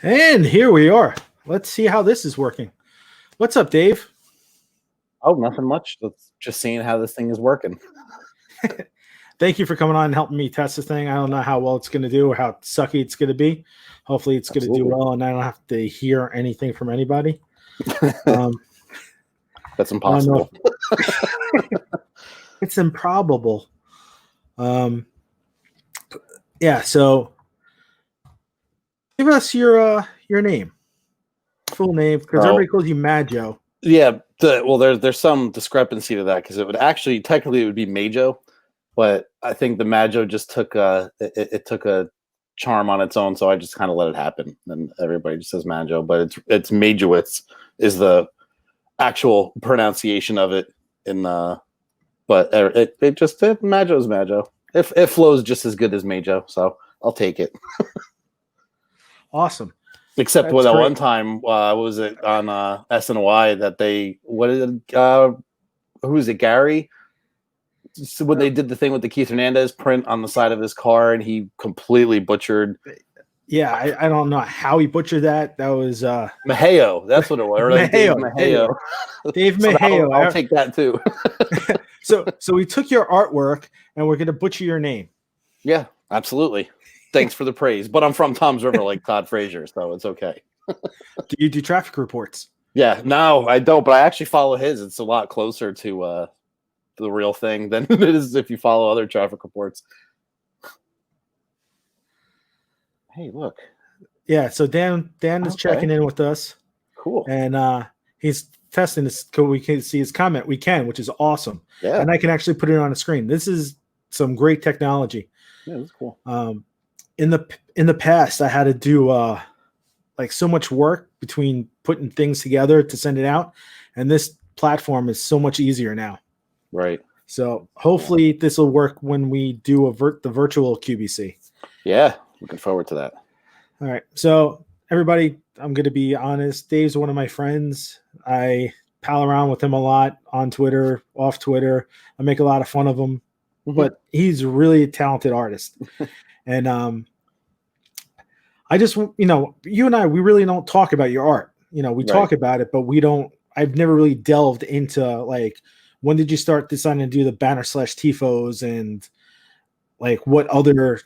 And here we are. Let's see how this is working. What's up, Dave? Oh, nothing much. That's just seeing how this thing is working. Thank you for coming on and helping me test this thing. I don't know how well it's going to do or how sucky it's going to be. Hopefully it's going to do well and I don't have to hear anything from anybody. That's impossible. It's improbable. Yeah, so give us your name. Full name, because everybody calls you Majo. Yeah, there's some discrepancy to that because it would actually technically it would be Majo, but I think the Majo just took it took a charm on its own, so I just kind of let it happen, and everybody just says Majo, but it's Majowitz is the actual pronunciation of it in but Majo is Majo. It flows just as good as Majo, so I'll take it. Awesome. Except with that one time, was it on SNY that who is it, Gary? So when they did the thing with the Keith Hernandez print on the side of his car, and he completely butchered. Yeah, I don't know how he butchered that. That was Majo. That's what it was. Majo. Dave Majo. I'll take that too. So we took your artwork and we're gonna butcher your name. Yeah, absolutely. Thanks for the praise, but I'm from Tom's River, like Todd Frazier, so it's okay. Do you do traffic reports? Yeah, no, I don't, but I actually follow his. It's a lot closer to the real thing than it is if you follow other traffic reports. Hey, look. Yeah, so Dan is checking in with us. Cool. And he's testing this so we can see his comment. We can, which is awesome. Yeah. And I can actually put it on the screen. This is some great technology. Yeah, that's cool. In the past, I had to do like so much work between putting things together to send it out, and this platform is so much easier now. Right. So hopefully this will work when we do the virtual QBC. Yeah, looking forward to that. All right. So everybody, I'm going to be honest. Dave's one of my friends. I pal around with him a lot on Twitter, off Twitter. I make a lot of fun of him, but he's really a talented artist. And I just, you and I, we really don't talk about your art. We talk about it, but I've never really delved into like, when did you start deciding to do the banner / tifos and like what other,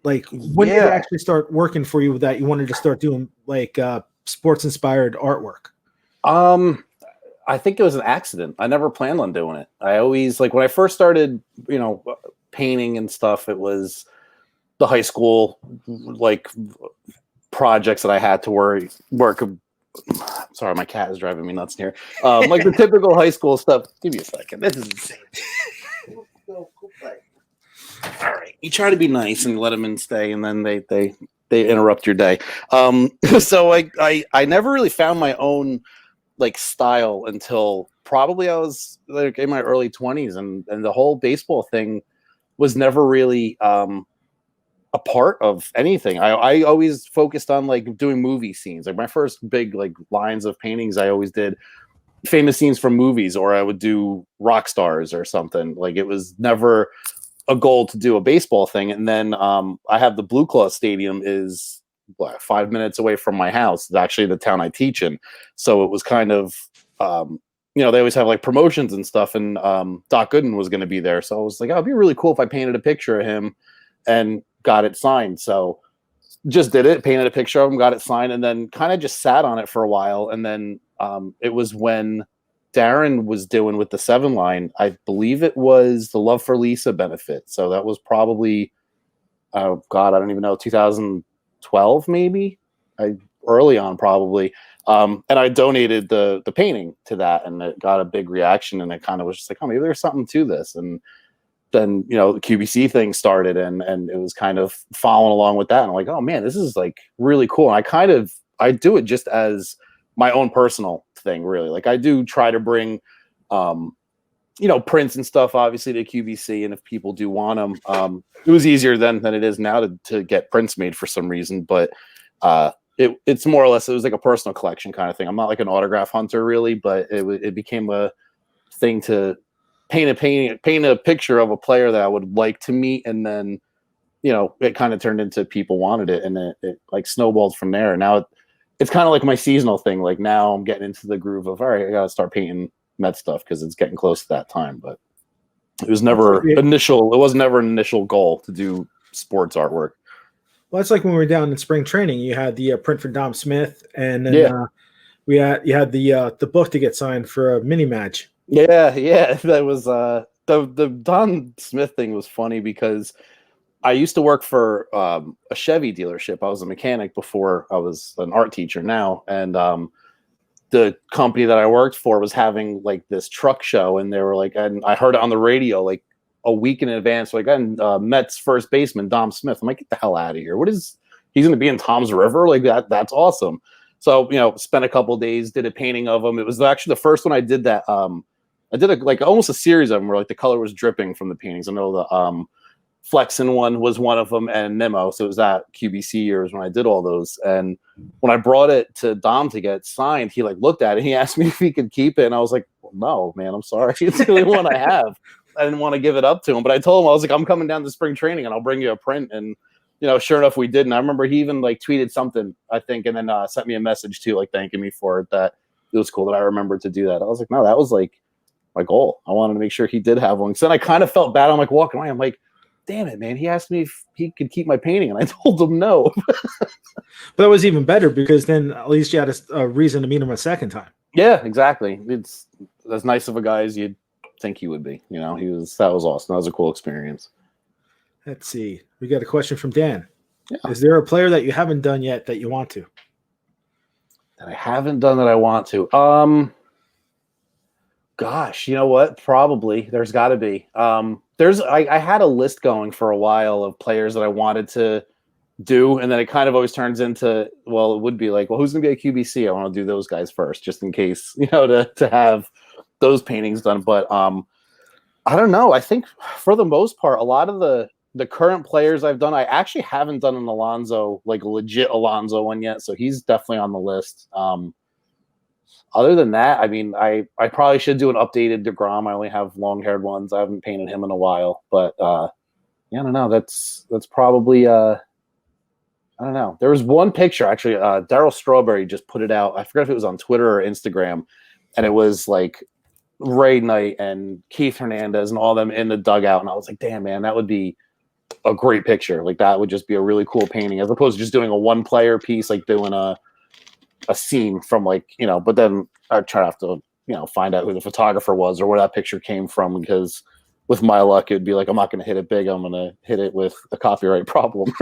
like when did it actually start working for you that you wanted to start doing like sports inspired artwork? I think it was an accident. I never planned on doing it. I always when I first started, painting and stuff, it was the high school projects that I had to work. Sorry, my cat is driving me nuts here. Like the typical high school stuff. Give me a second. This is insane. Go play. All right. You try to be nice and let them in stay, and then they interrupt your day. So I never really found my own style until probably I was in my early 20s, and the whole baseball thing was never really a part of anything. I always focused on doing movie scenes. Like my first big lines of paintings, I always did famous scenes from movies, or I would do rock stars or something. It was never a goal to do a baseball thing. And then I have the Blue Claw Stadium is 5 minutes away from my house. It's actually the town I teach in. So it was kind of, they always have promotions and stuff. And Doc Gooden was going to be there. So I was like, oh, it'd be really cool if I painted a picture of him and got it signed. So just did it, painted a picture of him, got it signed, and then kind of just sat on it for a while. And then it was when Darren was doing with the 7 line, I believe it was the Love for Lisa benefit. So that was probably, oh God, I don't even know, 2012 maybe, early on probably. And I donated the painting to that, and it got a big reaction, and it kind of was just like, oh, maybe there's something to this. And then, the QBC thing started, and it was kind of following along with that. And I'm like, oh man, this is really cool. And I do it just as my own personal thing, really. I do try to bring, prints and stuff, obviously, to QBC. And if people do want them, it was easier then than it is now to get prints made for some reason. But it's more or less, it was like a personal collection kind of thing. I'm not like an autograph hunter really, but it became a thing to paint a picture of a player that I would like to meet, and then it kind of turned into people wanted it, and it snowballed from there. And now it's kind of like my seasonal thing. Like now I'm getting into the groove of, all right, I got to start painting Met stuff because it's getting close to that time. But it was never initial. It was never an initial goal to do sports artwork. Well, it's like when we were down in spring training. You had the print for Dom Smith, and then you had the book to get signed for a mini match. Yeah, that was the Dom Smith thing was funny because I used to work for a Chevy dealership. I was a mechanic before I was an art teacher now, and the company that I worked for was having like this truck show, and they were like, and I heard it on the radio like a week in advance, like, and Mets first baseman Dom Smith. I'm like, get the hell out of here! He's going to be in Tom's River? Like that? That's awesome. So spent a couple of days, did a painting of him. It was actually the first one I did that. I did like almost a series of them where like the color was dripping from the paintings. I know the Flexen one was one of them, and Nemo. So it was that QBC years when I did all those. And when I brought it to Dom to get signed, he like looked at it. And he asked me if he could keep it, and I was like, well, "No, man, I'm sorry. It's the only one I have." I didn't want to give it up to him, but I told him I was like, "I'm coming down to spring training, and I'll bring you a print." And sure enough, we did. And I remember he even like tweeted something, I think, and then sent me a message too, like thanking me for it. That it was cool that I remembered to do that. I was like, no, that was like my goal. I wanted to make sure he did have one. So then I kind of felt bad. I'm like walking away. I'm like, damn it, man. He asked me if he could keep my painting, and I told him no. But that was even better because then at least you had a reason to meet him a second time. Yeah, exactly. It's as nice of a guy as you'd think he would be. That was awesome. That was a cool experience. Let's see. We got a question from Dan. Yeah. Is there a player that you haven't done yet that you want to? That I haven't done that I want to? Gosh, you know what? Probably. There's got to be. I had a list going for a while of players that I wanted to do, and then it kind of always turns into, well, it would be like, well, who's going to be a QBC? I want to do those guys first, just in case, to have those paintings done. But I don't know. I think for the most part, a lot of the current players I've done, I actually haven't done an Alonso, like a legit Alonso one yet, so he's definitely on the list. Other than that, I mean, I probably should do an updated DeGrom. I only have long-haired ones. I haven't painted him in a while, but I don't know. That's probably I don't know. There was one picture actually. Darryl Strawberry just put it out. I forgot if it was on Twitter or Instagram, and it was like Ray Knight and Keith Hernandez and all them in the dugout, and I was like, damn, man, that would be a great picture. Like that would just be a really cool painting, as opposed to just doing a one-player piece, like doing a scene from like, but then I'd try to have to, find out who the photographer was or where that picture came from, because with my luck, it'd be like, I'm not going to hit it big. I'm going to hit it with a copyright problem.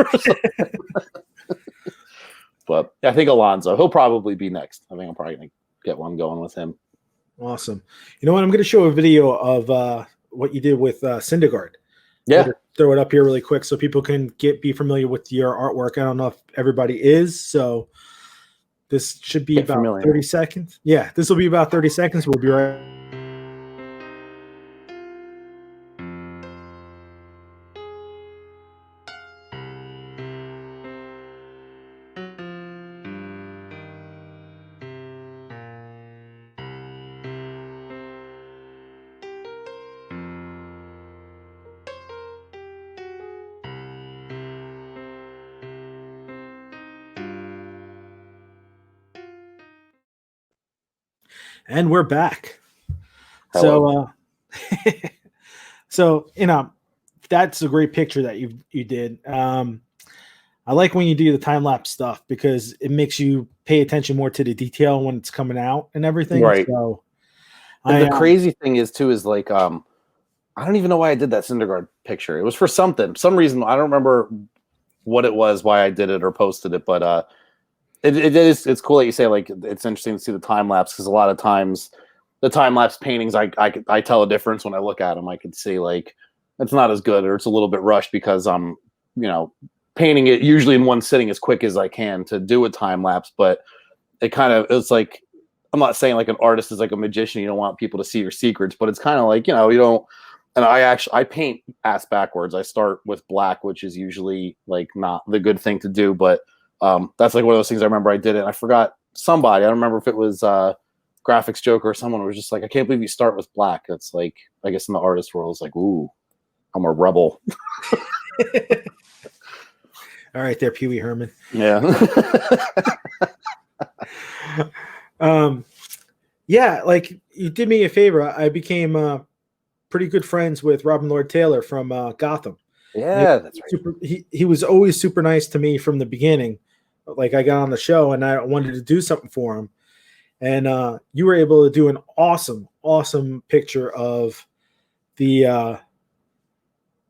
But I think Alonso, he'll probably be next. I think I'm probably going to get one going with him. Awesome. You know what? I'm going to show a video of what you did with Syndergaard. Yeah. Throw it up here really quick so people can be familiar with your artwork. I don't know if everybody is, so this should be about 30 seconds. Yeah, this will be about 30 seconds. We'll be right. And we're back. Hello. So that's a great picture that you did. I like when you do the time lapse stuff because it makes you pay attention more to the detail when it's coming out and everything. Right. So the crazy thing is too is like I don't even know why I did that Syndergaard picture. It was for some reason. I don't remember what it was, why I did it or posted it, but it's cool that you say like it's interesting to see the time lapse, because a lot of times the time lapse paintings I tell a difference when I look at them. I could see like it's not as good or it's a little bit rushed because I'm painting it usually in one sitting as quick as I can to do a time lapse. But it's like, I'm not saying like an artist is like a magician, you don't want people to see your secrets, but it's kind of like you don't. And I paint ass backwards. I start with black, which is usually like not the good thing to do, but that's like one of those things I remember I did it. And I forgot somebody. I don't remember if it was Graphics Joker or someone was just like, I can't believe you start with black. It's like, I guess in the artist world, it's like, ooh, I'm a rebel. All right there, Pee Wee Herman. Yeah. Yeah, like you did me a favor. I became pretty good friends with Robin Lord Taylor from Gotham. Yeah, that's right. He was always super nice to me from the beginning. Like I got on the show and I wanted to do something for him, and you were able to do an awesome picture of the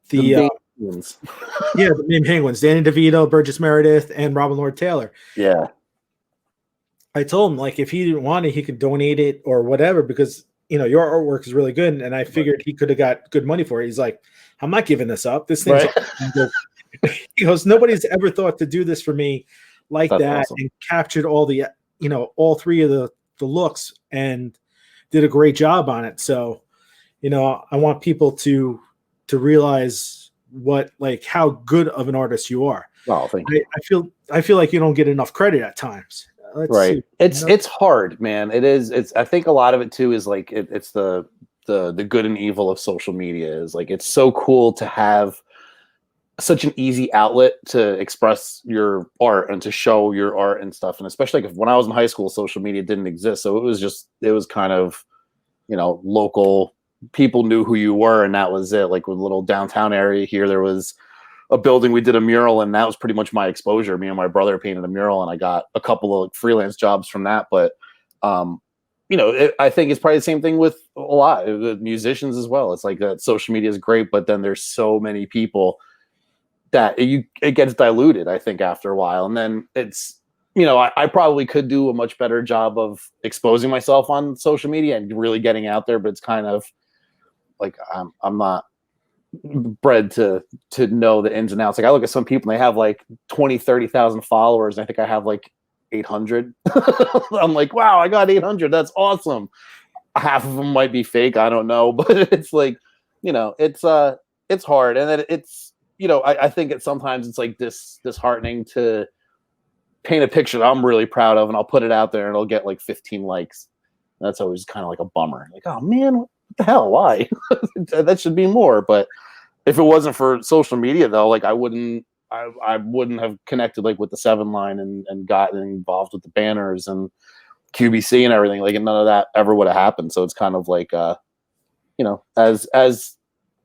The main Penguins, Danny DeVito, Burgess Meredith, and Robin Lord Taylor. Yeah. I told him like if he didn't want it, he could donate it or whatever because your artwork is really good, and I figured he could have got good money for it. He's like, I'm not giving this up. This thing's right. He goes, nobody's ever thought to do this for me like That's that, awesome. and captured all the all three of the looks and did a great job on it. So, I want people to realize how good of an artist you are. Oh, thank you. I feel like you don't get enough credit at times. Right. It's hard, man. It is. I think a lot of it too is like it's the good and evil of social media is like it's so cool to have such an easy outlet to express your art and to show your art and stuff. And especially like when I was in high school, social media didn't exist. So it was kind of, local people knew who you were and that was it. Like with a little downtown area here, there was a building we did a mural and that was pretty much my exposure. Me and my brother painted a mural and I got a couple of freelance jobs from that. But, I think it's probably the same thing with a lot of musicians as well. It's like that social media is great, but then there's so many people that it gets diluted, I think, after a while. And then it's, I probably could do a much better job of exposing myself on social media and really getting out there, but it's kind of like, I'm not bred to know the ins and outs. Like I look at some people and they have like 20, 30,000 followers. And I think I have like 800. I'm like, wow, I got 800. That's awesome. Half of them might be fake. I don't know, but it's like, it's hard. And then it's, I think sometimes it's like disheartening to paint a picture that I'm really proud of and I'll put it out there and it'll get like 15 likes. That's always kind of like a bummer. Like, oh man, what the hell? Why? That should be more. But if it wasn't for social media though, like I wouldn't have connected like with the 7 line and gotten involved with the banners and QBC and everything. Like, and none of that ever would have happened. So it's kind of like, as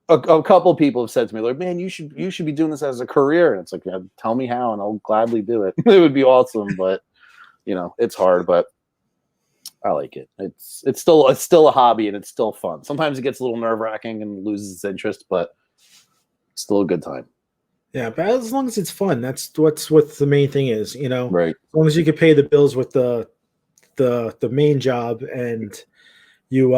a couple of people have said to me, like, man, you should be doing this as a career. And it's like, yeah, tell me how, and I'll gladly do it. It would be awesome, but it's hard, but I like it. It's still a hobby and it's still fun. Sometimes it gets a little nerve-wracking and loses its interest, but it's still a good time. Yeah, but as long as it's fun, that's what the main thing is, Right. As long as you can pay the bills with the main job and you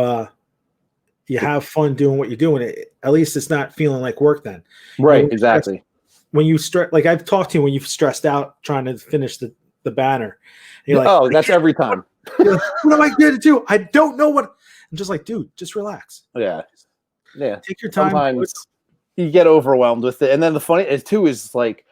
have fun doing what you're doing, at least it's not feeling like work then. Right, exactly. When you stress, like I've talked to you when you've stressed out trying to finish the banner. You're like, oh, that's every time. What am I going to do? I don't know what. I'm just like, dude, just relax. Yeah. Take your time. Sometimes you get overwhelmed with it. And then the funny is too is like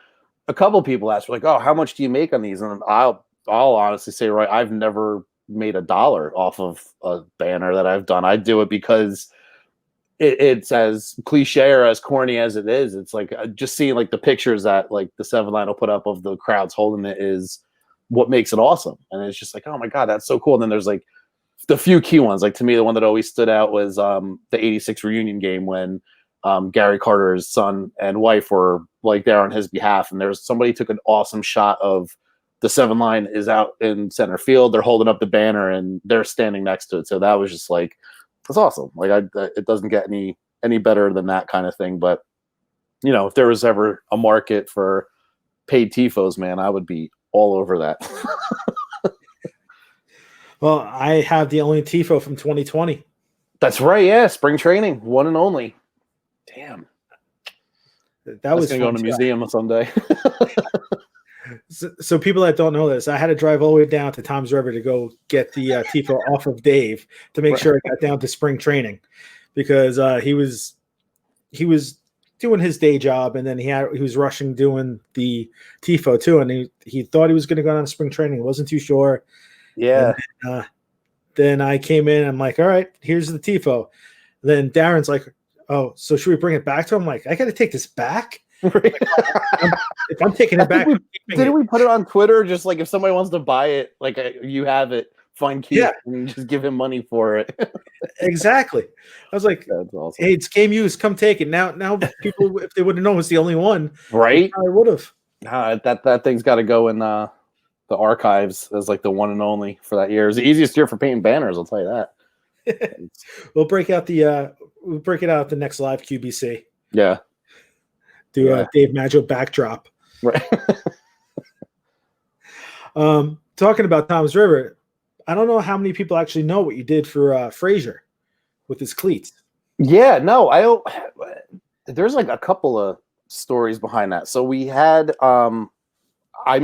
a couple of people ask like, oh, how much do you make on these? And I'll honestly say, right, I've never made $1 off of a banner that I've done. I do it because it's as cliche or as corny as it is. It's like just seeing like the pictures that like the 7 line will put up of the crowds holding it is what makes it awesome. And it's just like, oh my God, that's so cool. And then there's like the few key ones. Like to me, the one that always stood out was the 86 reunion game when Gary Carter's son and wife were like there on his behalf. And there's somebody took an awesome shot of the 7 line is out in center field. They're holding up the banner and they're standing next to it. So that was just like, that's awesome. Like it doesn't get any better than that kind of thing. But if there was ever a market for paid tifos, man, I would be all over that. Well, I have the only tifo from 2020. That's right. Yeah. Spring training, one and only. Damn. That was going to go in a museum someday. So people that don't know this, I had to drive all the way down to Tom's River to go get the tifo off of Dave to make sure it got down to spring training because he was doing his day job and then he was rushing doing the tifo too, and he thought he was going to go down to spring training, wasn't too sure. Yeah. Then I came in. I'm like, all right, here's the tifo. Then Darren's like, oh, so should we bring it back to him? I'm like, I got to take this back. If I'm taking it back, didn't we put it on Twitter? Just like if somebody wants to buy it, like you have it, find Keith and just give him money for it. Exactly. I was like, that's awesome. Hey, it's game used. Come take it. Now people, if they would have known it's the only one, right? I would have. That thing's got to go in the archives as like the one and only for that year. It was the easiest year for painting banners. I'll tell you that. We'll break it out at the next live QBC. Yeah. Do a Dave Majo backdrop. Right. Talking about Tom's River, I don't know how many people actually know what you did for Frazier with his cleats. Yeah, no, I don't. There's like a couple of stories behind that. So we had, I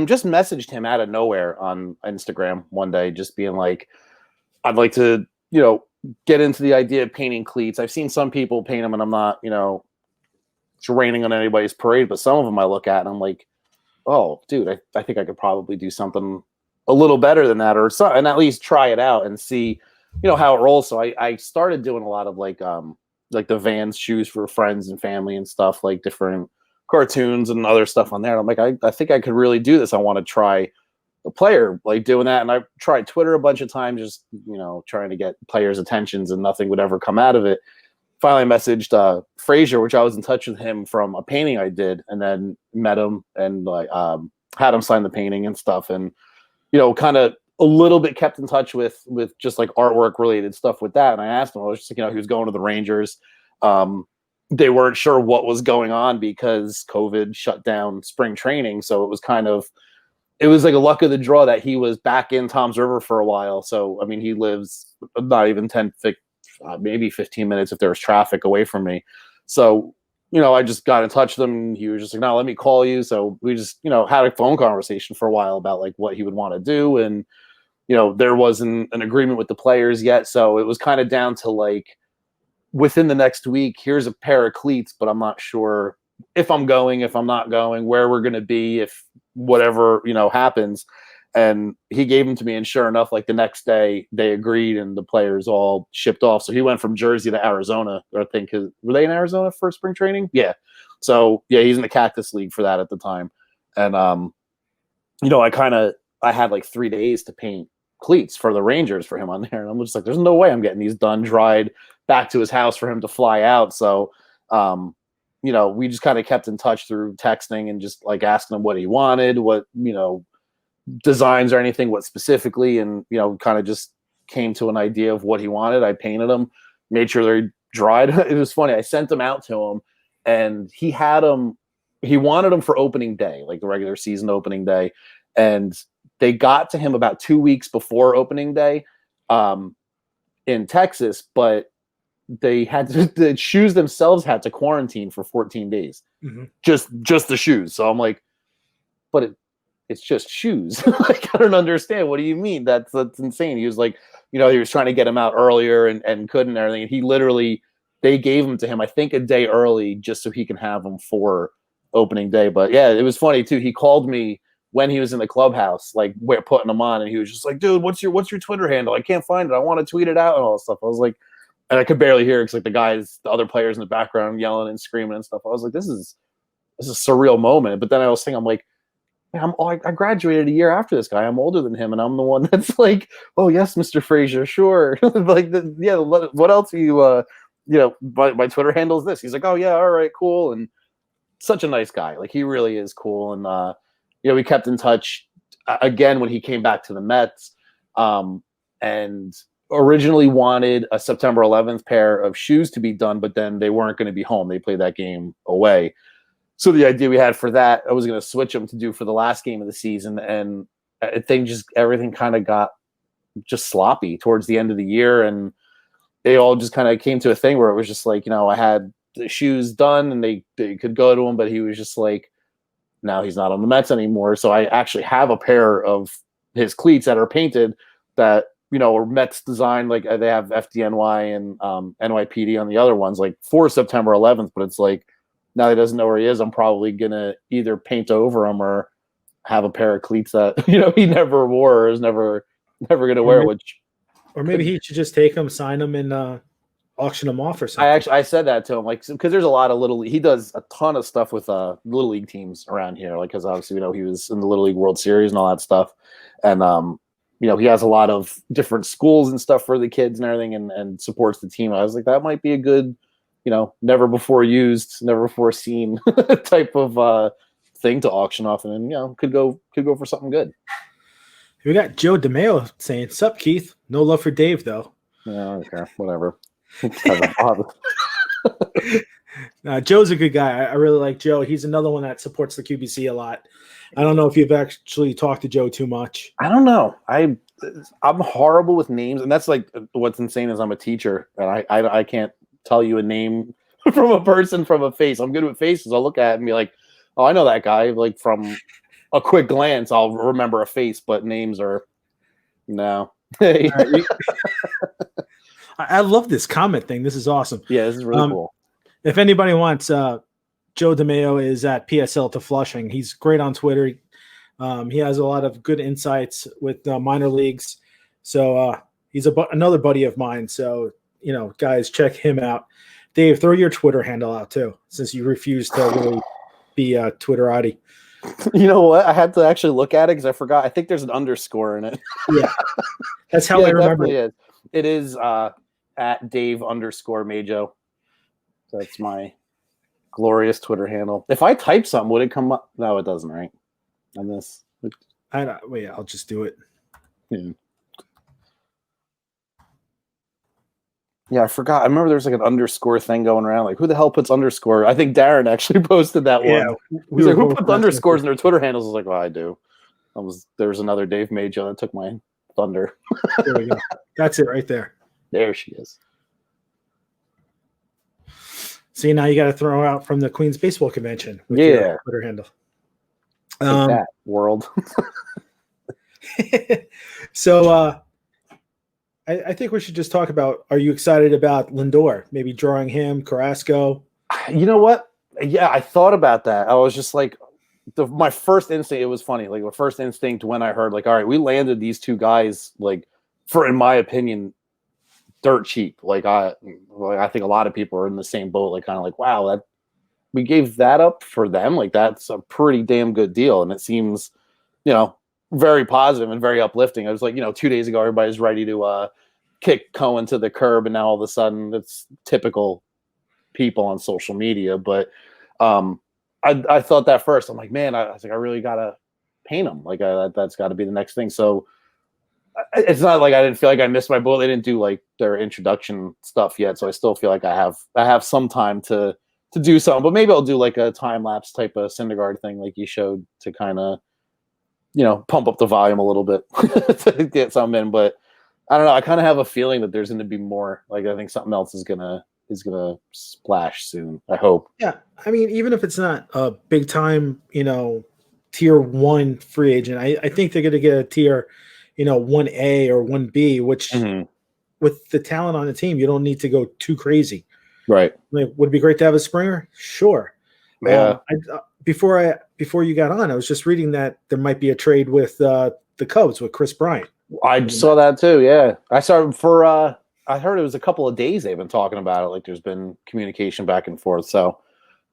just messaged him out of nowhere on Instagram one day, just being like, I'd like to, get into the idea of painting cleats. I've seen some people paint them, and I'm not, raining on anybody's parade, but some of them I look at and I'm like, oh, dude, I think I could probably do something a little better than that, or so, and at least try it out and see, how it rolls. So I started doing a lot of like the Vans shoes for friends and family and stuff, like different cartoons and other stuff on there. And I'm like, I think I could really do this. I want to try a player like doing that. And I tried Twitter a bunch of times, just, trying to get players' attentions, and nothing would ever come out of it. Finally messaged Frazier, which I was in touch with him from a painting I did, and then met him and like had him sign the painting and stuff. And, kind of a little bit kept in touch with just like artwork related stuff with that. And I asked him, I was just like, he was going to the Rangers. They weren't sure what was going on because COVID shut down spring training. So it was like a luck of the draw that he was back in Tom's River for a while. So, I mean, he lives not even 10, maybe 15 minutes if there was traffic away from me. So, I just got in touch with him, and he was just like, no, let me call you. So we just, had a phone conversation for a while about like what he would want to do. And, there wasn't an agreement with the players yet. So it was kind of down to like, within the next week, here's a pair of cleats, but I'm not sure if I'm going, if I'm not going, where we're going to be, if whatever, happens. And he gave them to me, and sure enough, like the next day they agreed, and the players all shipped off. So he went from Jersey to Arizona, or I think, were they in Arizona for spring training? Yeah. So yeah, he's in the Cactus League for that at the time. And, I had like 3 days to paint cleats for the Rangers for him on there. And I'm just like, there's no way I'm getting these done, dried, back to his house for him to fly out. So, we just kind of kept in touch through texting and just like asking him what he wanted, what, designs or anything, what specifically, and, kind of just came to an idea of what he wanted. I painted them, made sure they're dried. It was funny. I sent them out to him, and he wanted them for opening day, like the regular season opening day. And they got to him about 2 weeks before opening day in Texas, but they had the shoes themselves had to quarantine for 14 days. Mm-hmm. Just the shoes. So I'm like, but it's just shoes. Like, I don't understand. What do you mean? That's insane. He was like, he was trying to get them out earlier and couldn't and everything. And he literally, they gave them to him, I think, a day early just so he can have them for opening day. But yeah, it was funny too. He called me when he was in the clubhouse, like we're putting them on, and he was just like, dude, what's your Twitter handle? I can't find it. I want to tweet it out and all that stuff. I was like, and I could barely hear it because like the other players in the background yelling and screaming and stuff. I was like, this is a surreal moment. But then I was thinking, I'm like, man, I graduated a year after this guy. I'm older than him, and I'm the one that's like, oh yes, Mr. Frazier, sure. Like, what else are you? My Twitter handle is this. He's like, oh yeah, all right, cool. And such a nice guy. Like, he really is cool. And we kept in touch again when he came back to the Mets, and originally wanted a September 11th pair of shoes to be done, but then they weren't going to be home. They played that game away. So the idea we had for that, I was going to switch them to do for the last game of the season. And everything kind of got just sloppy towards the end of the year. And they all just kind of came to a thing where it was just like, I had the shoes done and they could go to him, but he was just like, now he's not on the Mets anymore. So I actually have a pair of his cleats that are painted that, are Mets design. Like, they have FDNY and NYPD on the other ones, like for September 11th, but it's like, now he doesn't know where he is. I'm probably going to either paint over him or have a pair of cleats that, he never wore or is never going to wear, or maybe he should just take them, sign them, and auction them off or something. I said that to him, like, because there's a lot of he does a ton of stuff with little league teams around here, like, because obviously he was in the Little League World Series and all that stuff, and he has a lot of different schools and stuff for the kids and everything, and supports the team. I was like, that might be a good, never before used, never before seen type of thing to auction off, and then could go for something good. We got Joe DeMeo saying, "Sup, Keith? No love for Dave though." Yeah, okay, whatever. Joe's a good guy. I really like Joe. He's another one that supports the QBC a lot. I don't know if you've actually talked to Joe too much. I don't know. I'm horrible with names, and that's like what's insane is I'm a teacher, and I can't tell you a name from a person from a face. I'm good with faces. I'll look at it and be like, oh, I know that guy. Like from a quick glance, I'll remember a face, but names are no. I love this comment thing. This is awesome. Yeah, this is really cool. If anybody wants, Joe DeMeo is at PSL to Flushing. He's great on Twitter. He has a lot of good insights with minor leagues. So he's another buddy of mine. So, guys, check him out. Dave, throw your Twitter handle out too, since you refuse to really be Twitterati. You know what? I had to actually look at it because I forgot. I think there's an underscore in it. Yeah. That's how I remember it. It is at Dave_Majo. That's my glorious Twitter handle. If I type something, would it come up? No, it doesn't, right? On this. Wait, I'll just do it. Yeah, I forgot. I remember there was like an underscore thing going around. Like, who the hell puts underscore? I think Darren actually posted that one. He's like, who puts underscores in their Twitter handles? I was like, well, I do. There was another Dave Majo that took my thunder. There we go. That's it right there. There she is. See, now you got to throw out from the Queens Baseball Convention with your Twitter handle. That world. So I think we should just talk about, are you excited about Lindor? Maybe drawing him, Carrasco? You know what? Yeah, I thought about that. I was just like, my first instinct, it was funny. Like, the first instinct when I heard, like, all right, we landed these two guys, like, for, in my opinion, dirt cheap. Like, I think a lot of people are in the same boat, like, kind of like, wow, we gave that up for them. Like, that's a pretty damn good deal. And it seems, very positive and very uplifting. I was like, 2 days ago, everybody's ready to kick Cohen to the curb, and now all of a sudden it's typical people on social media. But I thought that first. I'm like, man, I was like, I really gotta paint him. Like, that's got to be the next thing. So it's not like I didn't feel like I missed my boat. They didn't do like their introduction stuff yet, so I still feel like I have some time to do something. But maybe I'll do like a time lapse type of Syndergaard thing, like you showed, to kind of pump up the volume a little bit to get something in. But I don't know. I kind of have a feeling that there's going to be more. Like, I think something else is gonna splash soon. I hope. Yeah, I mean, even if it's not a big time, tier 1 free agent, I think they're going to get a tier, 1A or 1B, which with the talent on the team, you don't need to go too crazy. Right. Like, would it be great to have a Springer? Sure. Yeah. Before you got on, I was just reading that there might be a trade with the Cubs with Chris Bryant. I saw that too. Yeah, I saw for. I heard it was a couple of days they've been talking about it. Like, there's been communication back and forth, so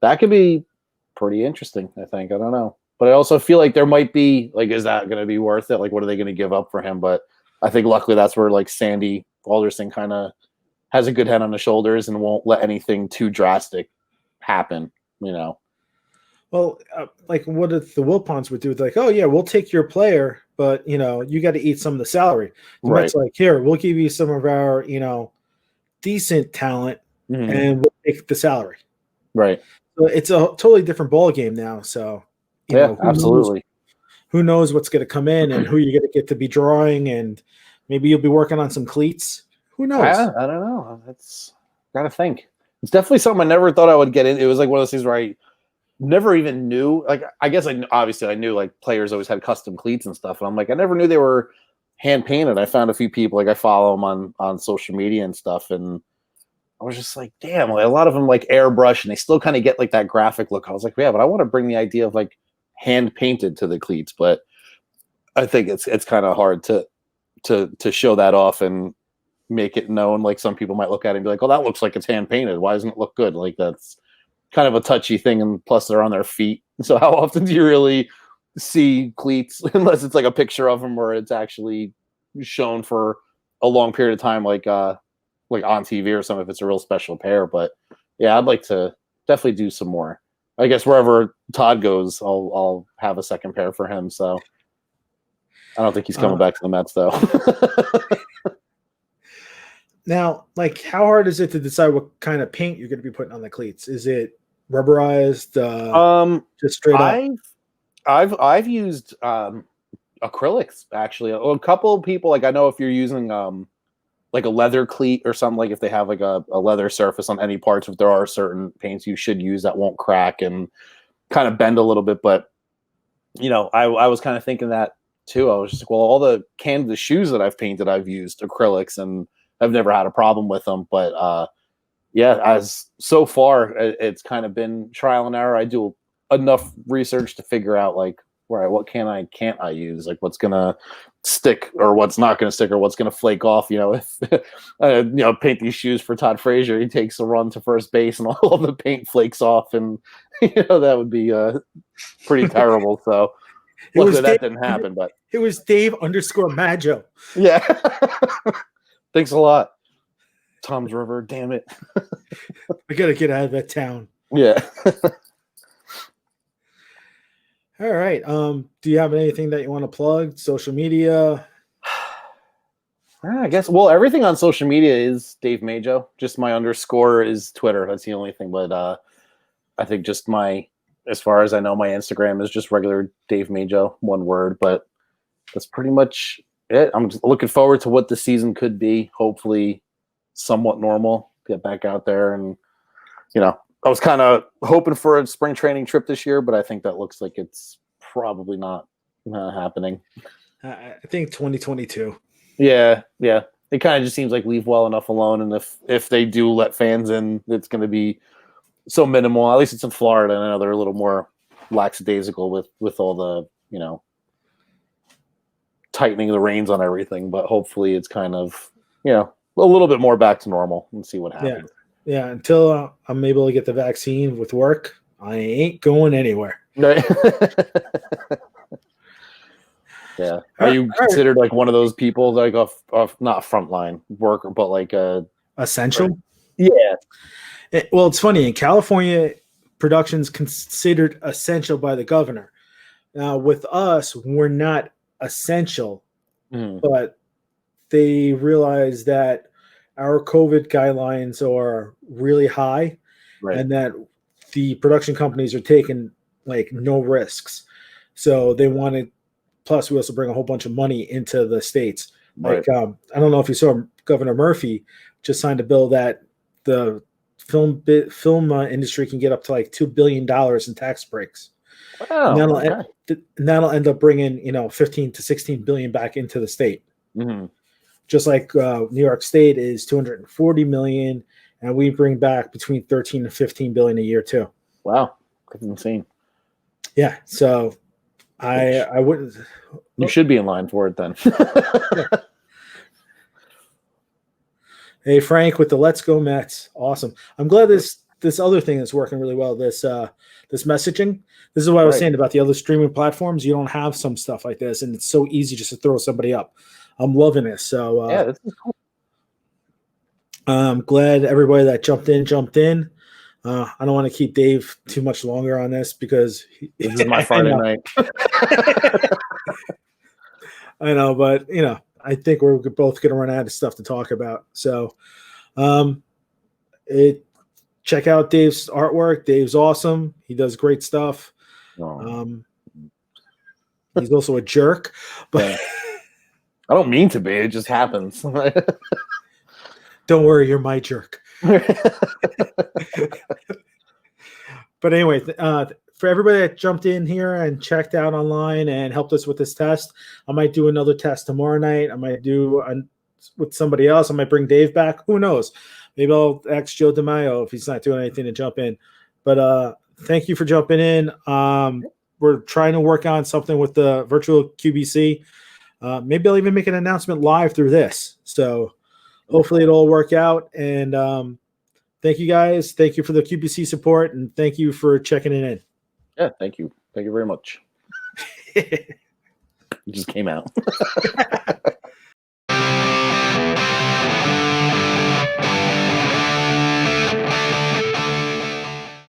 that could be pretty interesting. I think. I don't know, but I also feel like there might be, like, is that going to be worth it? Like, what are they going to give up for him? But I think luckily that's where, like, Sandy Alderson kind of has a good head on his shoulders and won't let anything too drastic happen. Well, like, what if the Wilpons would do? Like, oh yeah, we'll take your player, but you got to eat some of the salary. The Mets like, here, we'll give you some of our decent talent, and we'll take the salary. Right. So it's a totally different ball game now. So absolutely. Who knows what's going to come in and who you're going to get to be drawing, and maybe you'll be working on some cleats. Who knows? I don't know. That's gotta think. It's definitely something I never thought I would get in. It was like one of those things where I never even knew. Like, I guess I knew like players always had custom cleats and stuff, and I'm like, I never knew they were hand painted. I found a few people, like, I follow them on social media and stuff, and I was just like, damn, like, a lot of them like airbrush, and they still kind of get like that graphic look. I was like, yeah, but I want to bring the idea of like hand painted to the cleats, but I think it's kind of hard to show that off and make it known. Like some people might look at it and be like, "Oh, that looks like it's hand painted. Why doesn't it look good?" Like that's kind of a touchy thing, and plus they're on their feet. So how often do you really see cleats unless it's like a picture of them or it's actually shown for a long period of time, like on TV or something if it's a real special pair. But yeah, I'd like to definitely do some more. I guess wherever Todd goes, I'll have a second pair for him. So I don't think he's coming back to the Mets though. Now, like, how hard is it to decide what kind of paint you're going to be putting on the cleats? Is it rubberized? Just straight up. I've used acrylics actually. A couple of people, like I know if you're using like a leather cleat or something, like if they have like a leather surface on any parts, if there are certain paints you should use that won't crack and kind of bend a little bit. But you know, I was kind of thinking that too. I was just like, well, all the shoes that I've painted, I've used acrylics and I've never had a problem with them. But yeah, as so far, it's kind of been trial and error. I do enough research to figure out like, all right, what can't I use? Like what's gonna stick or what's not gonna stick or what's gonna flake off. You know, if you know, paint these shoes for Todd Frazier, he takes a run to first base and all of the paint flakes off, and you know that would be pretty terrible. So luckily that didn't happen. But it was Dave_Majo. Yeah. Thanks a lot. Tom's River, damn it. I gotta get out of that town. Yeah. All right. Do you have anything that you want to plug? Social media? I guess. Well, everything on social media is Dave Majo. Just my underscore is Twitter. That's the only thing. But I think just as far as I know, my Instagram is just regular Dave Majo, one word. But that's pretty much it. I'm just looking forward to what the season could be. Hopefully, somewhat normal. Get back out there, and you know, I was kind of hoping for a spring training trip this year, but I think that looks like it's probably not happening. I think 2022. Yeah. It kind of just seems like leave well enough alone, and if they do let fans in, it's going to be so minimal. At least it's in Florida, and I know they're a little more lackadaisical with all the, you know, tightening the reins on everything. But hopefully, it's kind of, you know, a little bit more back to normal and see what happens. Yeah, until I'm able to get the vaccine with work, I ain't going anywhere. Right. Yeah. Are you considered like one of those people like off not frontline worker, but like essential? Right. Yeah. Well, it's funny. In California, production's considered essential by the governor. Now, with us, we're not essential, but they realize that our COVID guidelines are really high, right, and that the production companies are taking like no risks. So they wanted, plus we also bring a whole bunch of money into the states. Right. Like, I don't know if you saw Governor Murphy just signed a bill that the film industry can get up to like $2 billion in tax breaks. Wow. And that'll end up bringing, you know, 15 to 16 billion back into the state. Mm-hmm. Just like New York State is 240 million, and we bring back between 13 and 15 billion a year too. Wow, that's insane. Yeah, so I wouldn't. You should be in line for it then. Yeah. Hey Frank with the Let's Go Mets, awesome. I'm glad this other thing is working really well. This messaging. This is what I was saying about the other streaming platforms. You don't have some stuff like this, and it's so easy just to throw somebody up. I'm loving this. So yeah, this is cool. I'm glad everybody that jumped in. I don't want to keep Dave too much longer on this because this is my Friday night. I know, but you know, I think we're both going to run out of stuff to talk about. So, check out Dave's artwork. Dave's awesome. He does great stuff. He's also a jerk, but. Yeah. I don't mean to be. It just happens. Don't worry, you're my jerk. But anyway, for everybody that jumped in here and checked out online and helped us with this test, I might do another test tomorrow night. I might do with somebody else. I might bring Dave back. Who knows? Maybe I'll ask Joe DeMaio if he's not doing anything to jump in. But thank you for jumping in. We're trying to work on something with the virtual QBC. Maybe I'll even make an announcement live through this. So hopefully it'll all work out. And thank you guys. Thank you for the QBC support, and thank you for checking it in. Yeah, thank you. Thank you very much. It just came out.